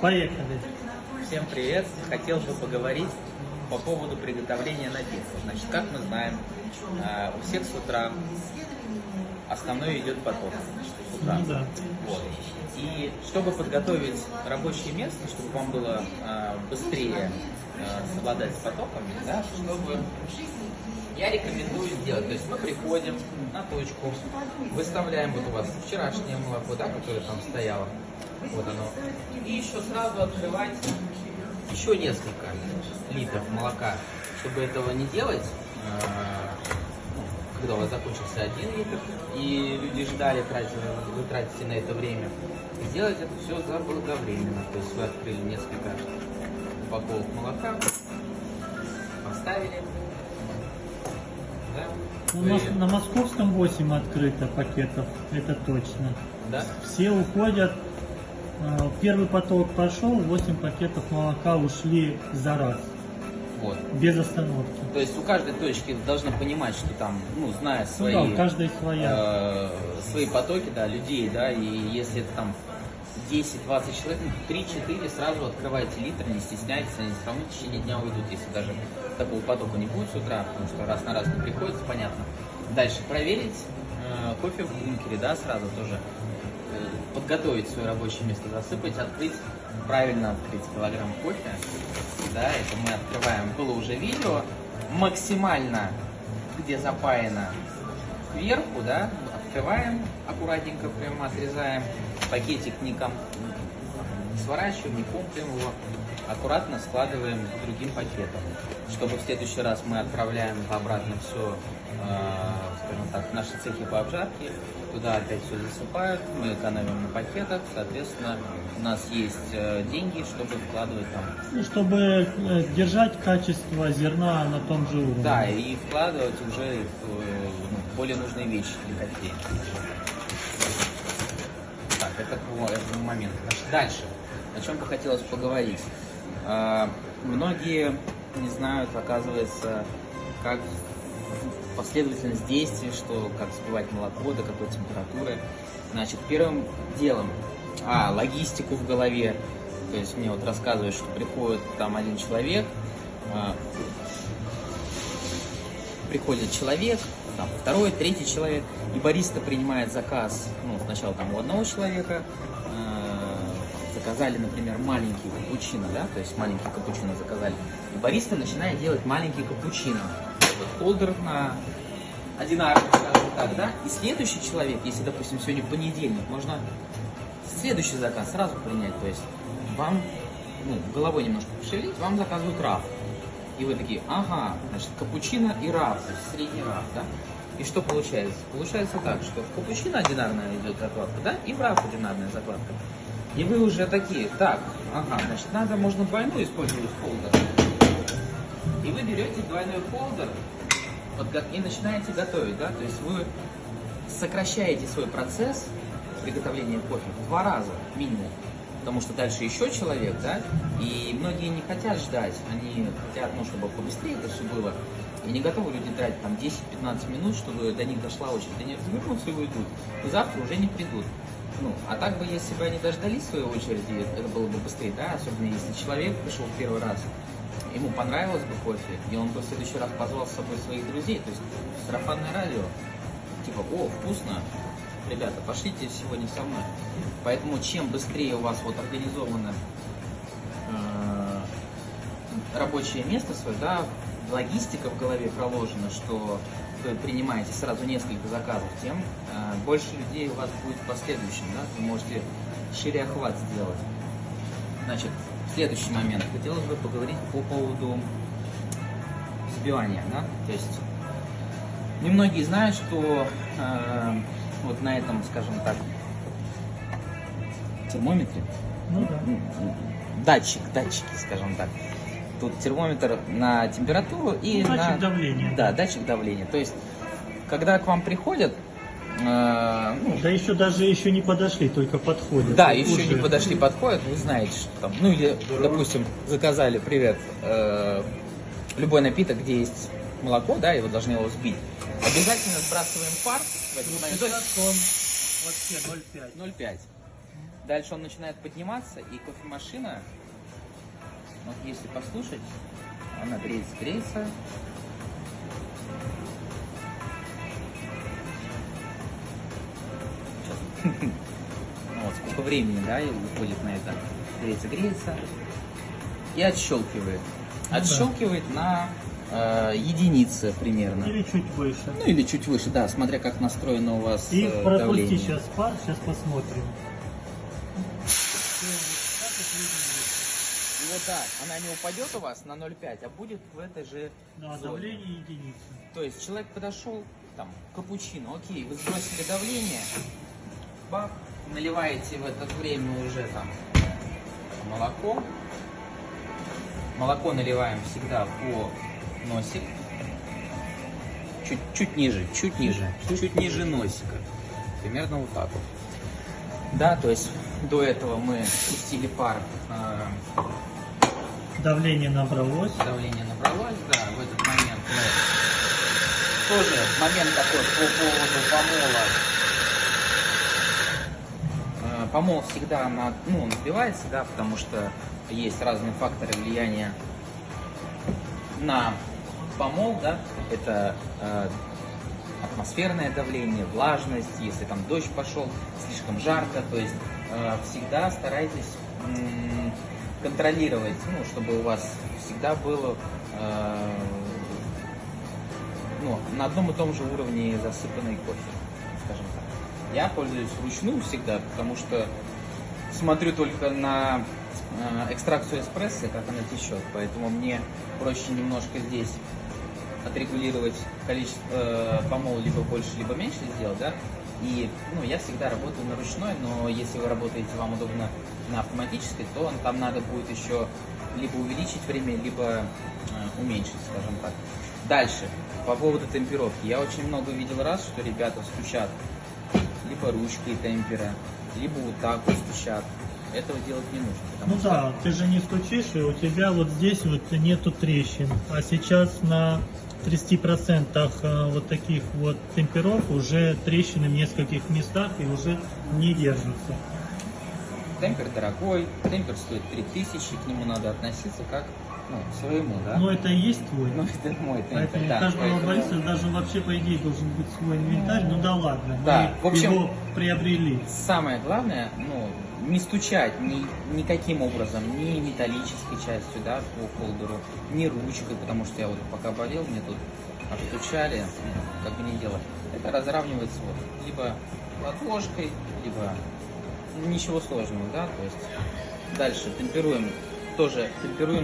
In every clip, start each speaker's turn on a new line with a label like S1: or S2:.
S1: Поехали.
S2: Всем привет! Хотел бы поговорить по поводу приготовления напитков. Значит, как мы знаем, у всех с утра основной идет поток. С утра.
S1: Ну да.
S2: Вот. И чтобы подготовить рабочее место, чтобы вам было быстрее совладать с потоками, да, чтобы я рекомендую сделать. То есть мы приходим на точку, выставляем вот у вас вчерашнее молоко, да, которое там стояло. Вот оно. И еще сразу открывать еще несколько литров молока. Чтобы этого не делать, когда у вас закончился 1 литр, и люди ждали, вы тратите на это время, сделать это все заблаговременно. То есть вы открыли несколько упаковок молока, поставили. Да?
S1: На Московском 8 открыто пакетов, это точно.
S2: Да?
S1: Все уходят, первый поток пошел, 8 пакетов молока ушли за раз,
S2: Вот.
S1: без остановки.
S2: То есть у каждой точки должны понимать, что там, зная
S1: Ну да, у
S2: свои,
S1: каждой своя.
S2: свои потоки, да, людей, да, и если это там 10-20 человек, 3-4 сразу открывайте литр, не стесняйтесь, они все равно в течение дня уйдут, если даже такого потока не будет с утра, потому что раз на раз не приходится, понятно. Дальше проверить кофе в бункере, да, сразу тоже подготовить свое рабочее место, засыпать, открыть, правильно открыть килограмм кофе, да, это мы открываем, было уже видео, максимально, где запаяно, кверху, да, открываем, аккуратненько прям отрезаем, пакетик не сворачиваем, не комплим его, аккуратно складываем к другим пакетам, чтобы в следующий раз мы отправляем обратно все, скажем так, в наши цехи по обжарке, туда опять все засыпают, мы экономим на пакетах, соответственно, у нас есть деньги, чтобы вкладывать там.
S1: Ну, чтобы держать качество зерна на том же уровне.
S2: Да, и вкладывать уже в более нужные вещи для кофея. Так, это был момент. Значит, дальше, о чем бы хотелось поговорить. Многие не знают, оказывается, как последовательность действий, что как взбивать молоко, до какой температуры. Значит, первым делом, логистику в голове. То есть мне вот рассказывают, что приходит там один человек, приходит человек, там, второй, третий человек, и бариста принимает заказ, сначала там у одного человека, заказали, например, маленький капучино, да, то есть маленький капучино заказали, и бариста начинает делать маленький капучино, вот холдер на одинарный, скажем так, да, и следующий человек, если, допустим, сегодня понедельник, можно следующий заказ сразу принять, то есть вам, головой немножко пошевелить, вам заказывают раф. И вы такие, значит, капучино и раф, то есть средний раф, да? И что получается? Получается так, что в капучино одинарная идет закладка, да? И в раф одинарная закладка. И вы уже такие, значит, можно двойную использовать холдер. И вы берете двойной холдер и начинаете готовить, да? То есть вы сокращаете свой процесс приготовления кофе в 2 раза минимум. Потому что дальше еще человек, да, и многие не хотят ждать, они хотят, чтобы побыстрее это все было, и не готовы люди тратить там 10-15 минут, чтобы до них дошла очередь, они развернутся и уйдут, и завтра уже не придут. А так бы, если бы они дождались своей очереди, это было бы быстрее, да, особенно если человек пришел в первый раз, ему понравилось бы кофе, и он бы в следующий раз позвал с собой своих друзей, то есть сарафанное радио, типа, вкусно, ребята, пошлите сегодня со мной. Поэтому чем быстрее у вас организовано рабочее место свое, да, логистика в голове проложена, что вы принимаете сразу несколько заказов, тем больше людей у вас будет в последующем, да, вы можете шире охват сделать. Значит, следующий момент. Хотелось бы поговорить по поводу взбивания, да, то есть немногие знают, что вот на этом, скажем так, термометре, датчики, скажем так, тут термометр на температуру и
S1: датчик давления.
S2: Да, датчик давления. То есть, когда к вам приходят,
S1: да еще не подошли, только подходят.
S2: Да, еще не подошли, подходят, вы знаете, что там, или, допустим, заказали, любой напиток, где есть молоко, да, и вы должны его взбить. Обязательно сбрасываем пар.
S1: Вообще 0,5.
S2: 0,5. Дальше он начинает подниматься, и кофемашина, вот если послушать, она греется. Сейчас. Вот сколько времени, да, и уходит на это. Греется. И отщелкивает.
S1: Ну,
S2: Отщелкивает на единицы примерно.
S1: Или чуть выше.
S2: Ну или чуть выше, да, смотря как настроено у вас
S1: И пропусти
S2: давление.
S1: сейчас пар, сейчас посмотрим.
S2: И вот так, она не упадет у вас на 0,5, а будет в этой же
S1: Да,
S2: зоне.
S1: давление единицы.
S2: То есть человек подошел, там, капучино, окей, вы сбросили давление, бах, наливаете в это время уже там молоко. Молоко наливаем всегда по носик. Чуть ниже носика. Примерно вот так вот. Да, то есть до этого мы пустили пар,
S1: Давление набралось.
S2: давление набралось, да, в этот момент мы тоже момент такой по поводу помола. Помол всегда нагревается, да, потому что есть разные факторы влияния на помол, да, это атмосферное давление, влажность, если там дождь пошел, слишком жарко, то есть всегда старайтесь контролировать, чтобы у вас всегда было на одном и том же уровне засыпанный кофе, скажем так. Я пользуюсь вручную всегда, потому что смотрю только на экстракцию эспрессо, как она течет, поэтому мне проще немножко здесь отрегулировать количество помола либо больше, либо меньше сделать, да. И я всегда работаю на ручной, но если вы работаете, вам удобно на автоматической, то там надо будет еще либо увеличить время, либо уменьшить, скажем так. Дальше, по поводу темперовки. Я очень много видел раз, что ребята стучат либо ручкой темпера, либо вот так вот стучат. Этого делать не нужно.
S1: Ну да, ты же не стучишь, и у тебя вот здесь вот нету трещин. А сейчас на 30% вот таких вот темперов уже трещины в нескольких местах и уже не держатся.
S2: Темпер дорогой, темпер стоит 3000, к нему надо относиться как к своему, да?
S1: Но это и есть твой.
S2: Ну, это мой темпер,
S1: Поэтому
S2: да.
S1: у каждого
S2: Поэтому-
S1: бариста даже вообще по идее должен быть свой инвентарь. Ну да ладно,
S2: Да,
S1: мы
S2: в общем-
S1: его приобрели.
S2: Самое главное, не стучать никаким образом, ни металлической частью, да, по холдеру, ни ручкой, потому что я вот пока болел, мне тут обстучали, как бы не дело. Это разравнивается вот либо ладошкой, либо ничего сложного, да, то есть дальше темперуем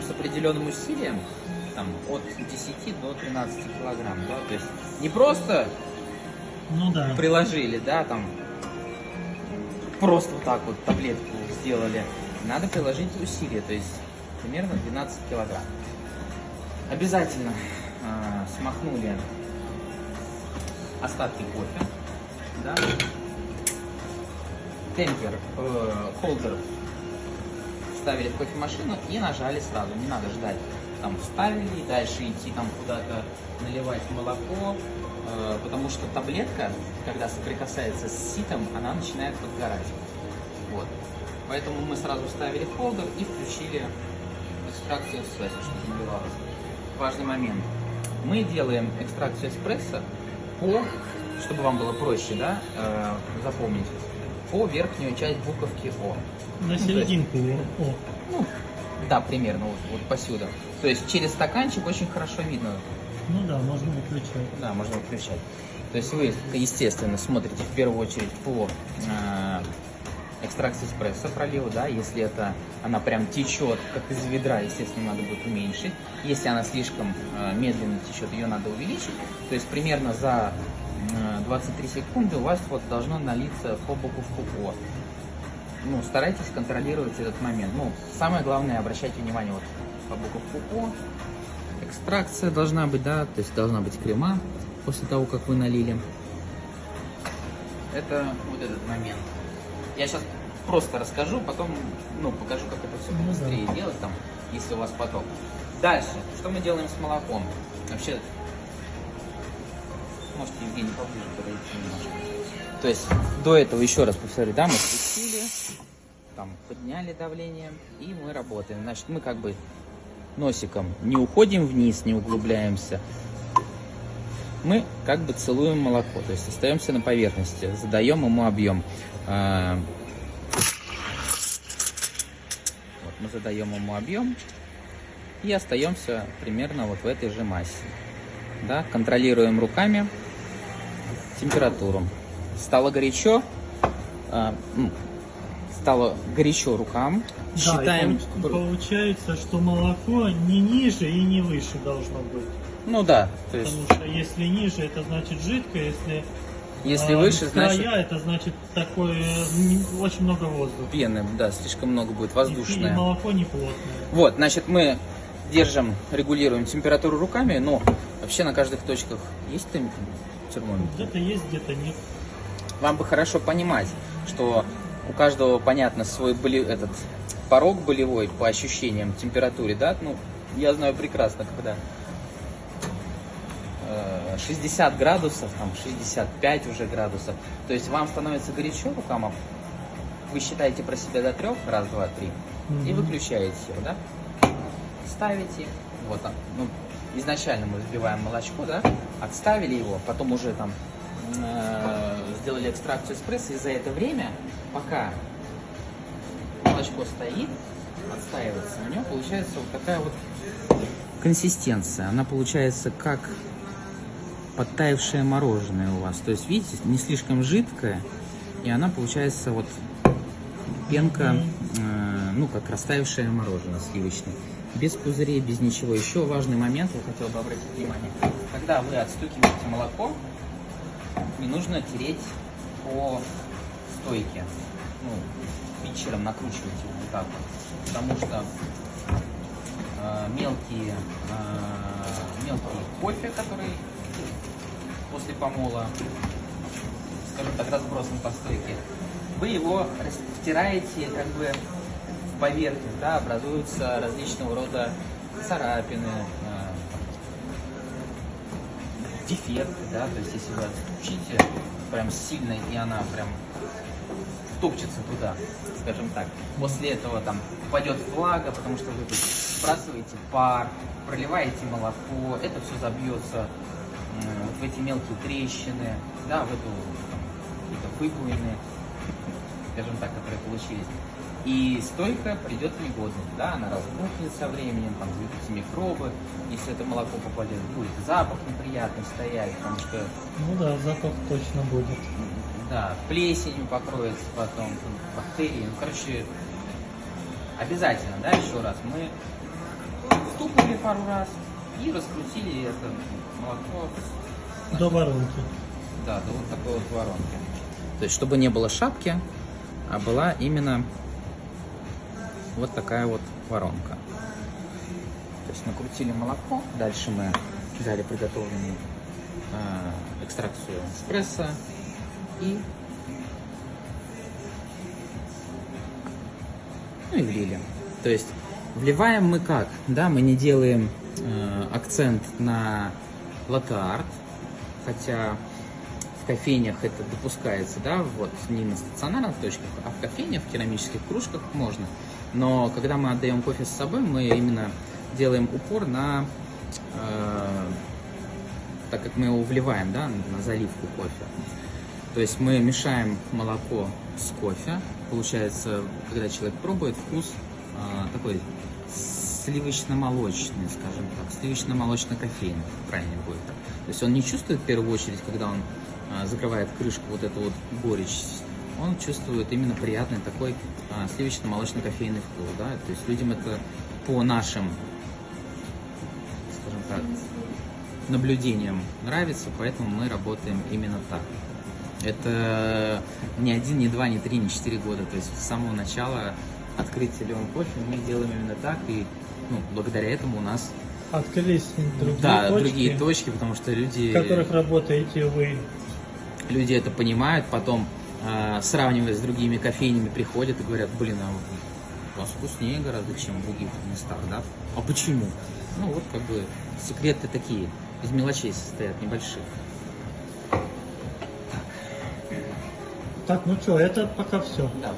S2: с определенным усилием, там, от 10 до 13 килограмм, да, то есть не просто
S1: Ну да.
S2: приложили, да, там, просто вот так вот таблетку сделали. Надо приложить усилия, то есть примерно 12 килограмм. Обязательно смахнули остатки кофе, да. Темпер, холдер вставили в кофемашину и нажали сразу, не надо ждать. Там вставили и дальше идти там куда-то наливать молоко, потому что таблетка, когда соприкасается с ситом, она начинает подгорать. Вот. Поэтому мы сразу вставили в холдер и включили экстракцию эспрессо, чтобы наливалось. Важный момент. Мы делаем экстракцию эспрессо чтобы вам было проще, да, запомнить, по верхнюю часть буковки О.
S1: На серединку. О.
S2: Ну, да, примерно вот посюда. То есть через стаканчик очень хорошо видно.
S1: Ну да, можно выключать.
S2: Да, можно выключать. То есть вы, естественно, смотрите в первую очередь по экстракции эспрессо проливу, да, если она прям течет, как из ведра, естественно, надо будет уменьшить. Если она слишком медленно течет, ее надо увеличить. То есть примерно за 23 секунды у вас вот должно налиться по буковку О. Старайтесь контролировать этот момент. Самое главное, обращайте внимание вот по буковку О. Экстракция должна быть, да, то есть должна быть крема после того, как вы налили. Это вот этот момент. Я сейчас просто расскажу, потом покажу, как это все быстрее делать, там, если у вас поток. Дальше, что мы делаем с молоком? Вообще, можете, Евгений, поближе подойти немножко. То есть до этого, еще раз повторю, да, мы включили, там подняли давление, и мы работаем. Значит, мы как бы носиком не уходим вниз, не углубляемся. Мы как бы целуем молоко, то есть остаемся на поверхности, задаем ему объем. Вот мы задаем ему объем и остаемся примерно вот в этой же массе. Да? Контролируем руками температуру. Стало горячо, рукам.
S1: Да,
S2: Считаем.
S1: и получается, что молоко не ниже и не выше должно быть.
S2: Ну да, то есть
S1: Потому что если ниже, это значит жидкое,
S2: если выше,
S1: края,
S2: значит
S1: это значит такое очень много воздуха.
S2: пены, да, слишком много будет
S1: И
S2: воздушное.
S1: молоко не плотное.
S2: Вот, значит, мы держим, регулируем температуру руками, но вообще на каждых точках есть термометр.
S1: Где-то есть, где-то нет.
S2: Вам бы хорошо понимать, что у каждого, понятно, свой этот порог болевой по ощущениям температуре, да, ну, я знаю прекрасно, когда 60 градусов, там 65 уже градусов, то есть вам становится горячо рукам, вы считаете про себя до 3, раз, два, три, и выключаете его, да, ставите, вот там, ну, изначально мы взбиваем молочко, да, отставили его, потом уже там сделали экстракцию эспрессо, и за это время, пока молочко стоит, отстаивается, у него получается вот такая вот консистенция, она получается как подтаявшее мороженое у вас, то есть видите, не слишком жидкая, и она получается вот пенка, ну как растаявшее мороженое сливочное, без пузырей, без ничего. Еще важный момент, я хотел бы обратить внимание, когда вы отстукиваете молоко, не нужно тереть по стойке, ну, питчером накручивать его вот так вот, потому что мелкий кофе, который после помола, скажем так, разбросан по стойке, вы его втираете как бы в поверхность, да, образуются различного рода царапины, дефекты, да, то есть если вы отстучите прям сильно, и она прям топчется туда, скажем так. После этого там упадет влага, потому что вы сбрасываете пар, проливаете молоко, это все забьется вот в эти мелкие трещины, да, в эту какие-то выбоины, скажем так, которые получились. И стойка придет в негодность, да, она разбухнет со временем, там заведутся микробы, если это молоко попадет, будет запах неприятный стоять, потому что...
S1: Ну да, запах точно будет.
S2: Да, плесенью покроется потом, бактерии, ну, короче, обязательно, да, еще раз, мы стукнули пару раз и раскрутили это молоко.
S1: До воронки.
S2: Да, до вот такой вот воронки. То есть, чтобы не было шапки, а была именно вот такая вот воронка. То есть накрутили молоко, дальше мы взяли приготовленную экстракцию эспрессо и влили. То есть вливаем мы как? Да, мы не делаем акцент на латте-арт, хотя в кофейнях это допускается, да, вот не на стационарных точках, а в кофейнях, в керамических кружках можно. Но когда мы отдаем кофе с собой, мы именно делаем упор на, так как мы его вливаем, да, на заливку кофе. То есть мы мешаем молоко с кофе. Получается, когда человек пробует, вкус такой сливочно-молочный, скажем так, сливочно-молочно-кофейный, правильно будет так. То есть он не чувствует в первую очередь, когда он закрывает крышку, вот эту вот горечь, он чувствует именно приятный такой сливочно-молочно-кофейный вкус, да. То есть людям это по нашим, скажем так, наблюдениям нравится, поэтому мы работаем именно так. Это не 1, не 2, не 3, не 4 года. То есть с самого начала открытия Leon Coffee мы делаем именно так. И благодаря этому у нас
S1: открылись другие
S2: точки, потому что люди,
S1: в которых работаете вы.
S2: Люди это понимают, потом сравнивая с другими кофейнями, приходят и говорят: блин, а у вас вкуснее гораздо, чем в других местах, да? А почему? Ну вот как бы секреты такие, из мелочей состоят, небольших.
S1: Так, ну что, это пока все.
S2: Да,